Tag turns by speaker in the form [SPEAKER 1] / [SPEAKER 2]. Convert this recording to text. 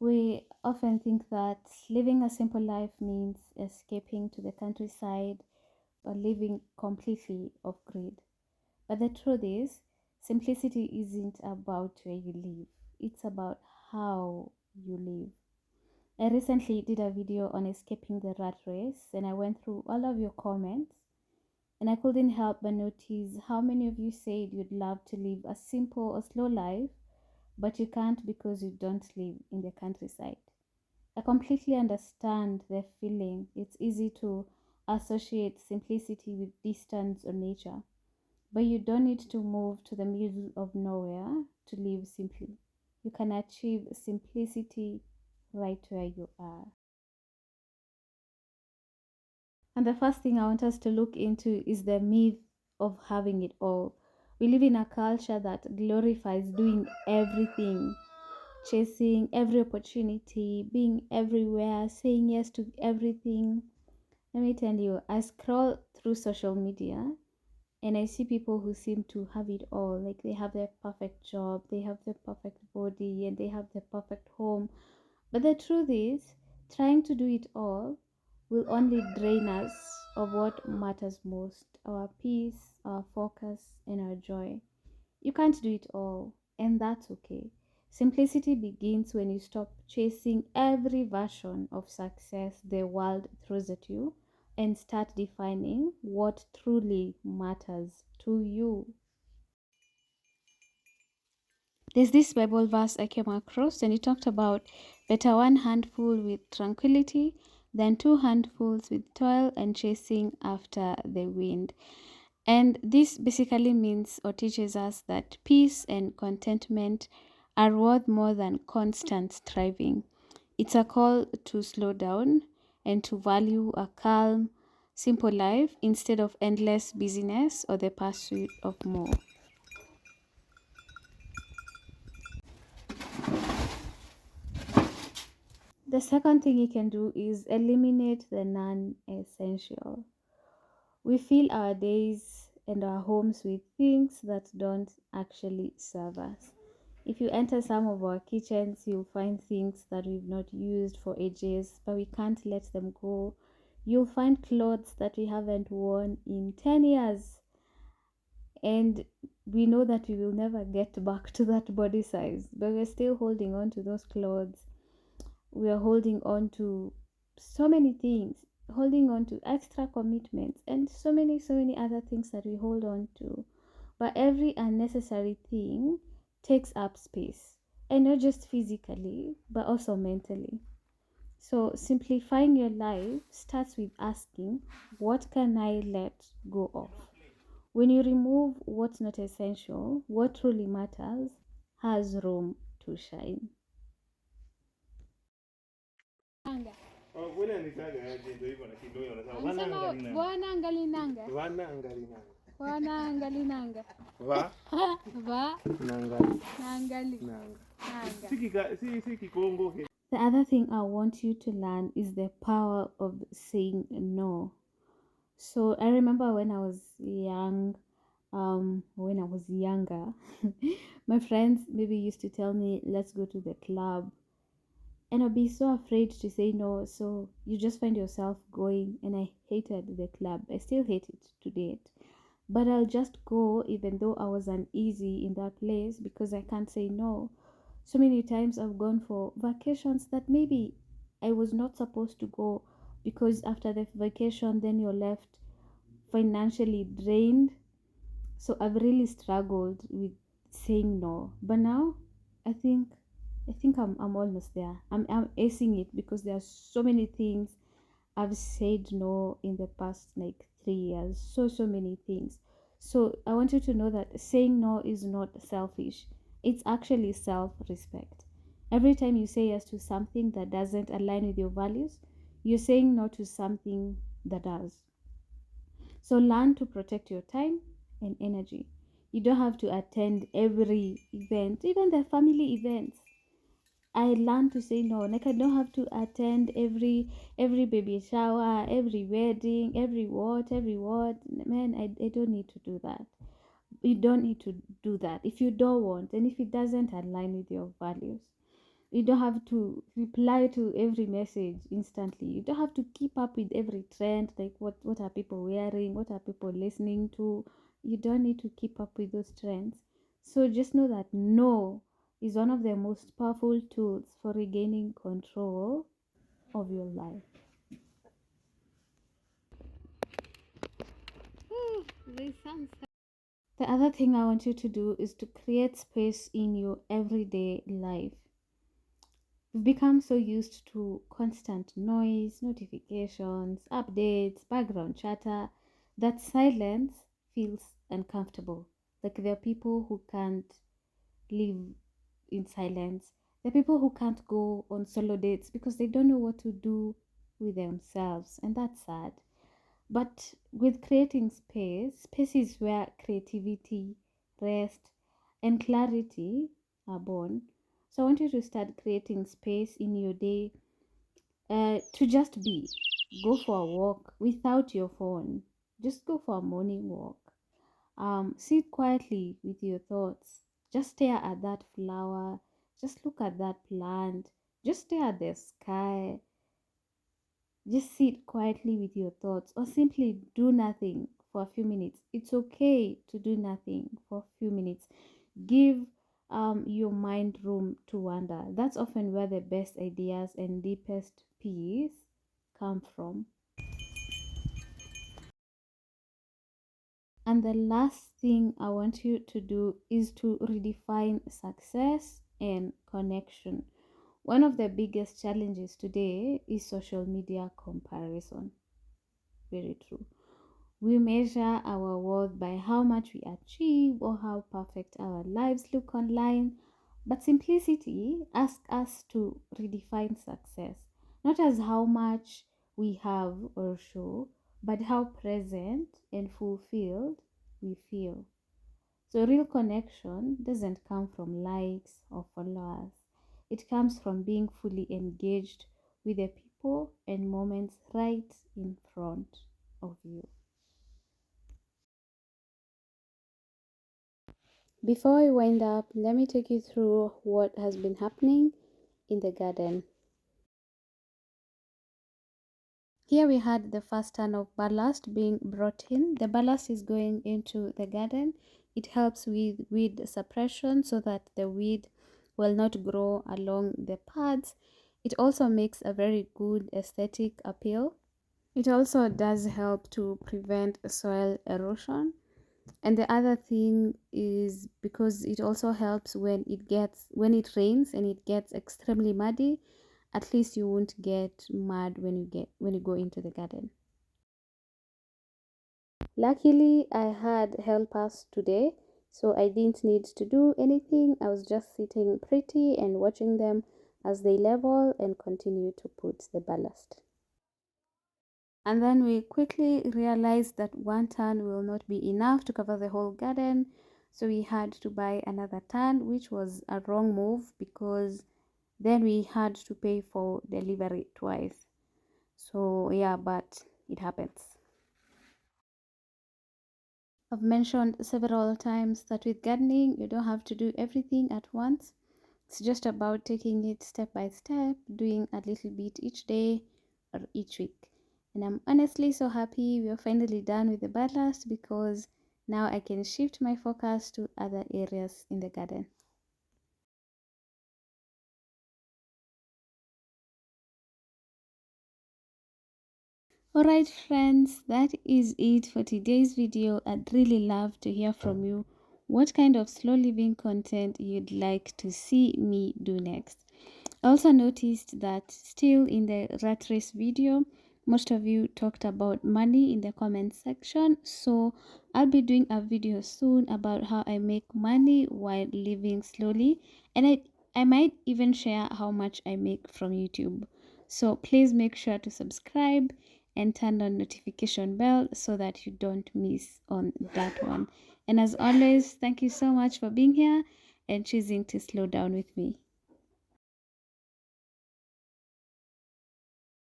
[SPEAKER 1] We often think that living a simple life means escaping to the countryside or living completely off grid. But the truth is, simplicity isn't about where you live, it's about how you live. I recently did a video on escaping the rat race and I went through all of your comments and I couldn't help but notice how many of you said you'd love to live a simple or slow life, but you can't because you don't live in the countryside. I completely understand the feeling. It's easy to associate simplicity with distance or nature, but you don't need to move to the middle of nowhere to live simply. You can achieve simplicity right where you are. And the first thing I want us to look into is the myth of having it all. We live in a culture that glorifies doing everything, chasing every opportunity, being everywhere, saying yes to everything. Let me tell you, I scroll through social media and I see people who seem to have it all. Like they have their perfect job, they have their perfect body, and they have their perfect home. But the truth is, trying to do it all will only drain us of what matters most, our peace, our focus, and our joy. You can't do it all, and that's okay. Simplicity begins when you stop chasing every version of success the world throws at you and start defining what truly matters to you. There's this Bible verse I came across, and it talked about better one handful with tranquility than two handfuls with toil and chasing after the wind. And this basically means or teaches us that peace and contentment are worth more than constant striving. It's a call to slow down and to value a calm, simple life instead of endless busyness or the pursuit of more. The second thing you can do is eliminate the non essential. We fill our days and our homes with things that don't actually serve us. If you enter some of our kitchens, you'll find things that we've not used for ages, but we can't let them go. You'll find clothes that we haven't worn in 10 years, and we know that we will never get back to that body size, but we're still holding on to those clothes. We are holding on to so many things, holding on to extra commitments and so many other things that we hold on to. But every unnecessary thing takes up space, and not just physically but also mentally. So simplifying your life starts with asking, what can I let go of? When you remove what's not essential, what truly matters has room to shine.
[SPEAKER 2] Nanga. Anasema bwana angalinanga. Bwana angalinanga. Va? Va? Nangali. Nangali. Nanga.
[SPEAKER 1] The other thing I want you to learn is the power of saying no. So I remember when I was younger, my friends maybe used to tell me, let's go to the club. And I'd be so afraid to say no. So you just find yourself going. And I hated the club. I still hate it to date. But I'll just go even though I was uneasy in that place because I can't say no. So many times I've gone for vacations that maybe I was not supposed to go because after the vacation, then you're left financially drained. So I've really struggled with saying no. But now I think I'm almost there. I'm acing it because there are so many things I've said no in the past like 3 years. So many things. So I want you to know that saying no is not selfish. It's actually self-respect. Every time you say yes to something that doesn't align with your values, you're saying no to something that does. So learn to protect your time and energy. You don't have to attend every event, even the family events. I learned to say no. Like I don't have to attend every baby shower, every wedding, every what. Man, I don't need to do that. You don't need to do that if you don't want and if it doesn't align with your values. You don't have to reply to every message instantly. You don't have to keep up with every trend, like what are people wearing, what are people listening to. You don't need to keep up with those trends. So just know that no is one of the most powerful tools for regaining control of your life.
[SPEAKER 2] They sound
[SPEAKER 1] The other thing I want you to do is to create space in your everyday life. We've become so used to constant noise, notifications, updates, background chatter that silence feels uncomfortable. Like there are people who can't live in silence. There are people who can't go on solo dates because they don't know what to do with themselves, and that's sad. But with creating space, space is where creativity, rest, and clarity are born. So I want you to start creating space in your day to just be. Go for a walk without your phone. Just go for a morning walk. Sit quietly with your thoughts. Just stare at that flower. Just look at that plant. Just stare at the sky. Just sit quietly with your thoughts or simply do nothing for a few minutes. It's okay to do nothing for a few minutes. Give your mind room to wander. That's often where the best ideas and deepest peace come from. And the last thing I want you to do is to redefine success and connection. One of the biggest challenges today is social media comparison. Very true. We measure our worth by how much we achieve or how perfect our lives look online. But simplicity asks us to redefine success, not as how much we have or show, but how present and fulfilled we feel. So, real connection doesn't come from likes or followers, it comes from being fully engaged with the people and moments right in front of you. Before I wind up, let me take you through what has been happening in the garden. Here we had the first ton of ballast being brought in. The ballast is going into the garden. It helps with weed suppression so that the weed will not grow along the paths. It also makes a very good aesthetic appeal. It also does help to prevent soil erosion. And the other thing is because it also helps when it rains and it gets extremely muddy, at least you won't get mud when you go into the garden. Luckily I had helpers today, so I didn't need to do anything. I was just sitting pretty and watching them as they level and continue to put the ballast. And then we quickly realized that one ton will not be enough to cover the whole garden. So we had to buy another ton, which was a wrong move because then we had to pay for delivery twice. So yeah, but it happens. I've mentioned several times that with gardening, you don't have to do everything at once. It's just about taking it step by step, doing a little bit each day or each week. And I'm honestly so happy we are finally done with the ballast because now I can shift my focus to other areas in the garden. Alright friends, that is it for today's video. I'd really love to hear from you what kind of slow living content you'd like to see me do next. I also noticed that still in the rat race video, most of you talked about money in the comment section. So I'll be doing a video soon about how I make money while living slowly. And I might even share how much I make from YouTube. So please make sure to subscribe and turn on notification bell so that you don't miss on that one. And as always, thank you so much for being here and choosing to slow down with me.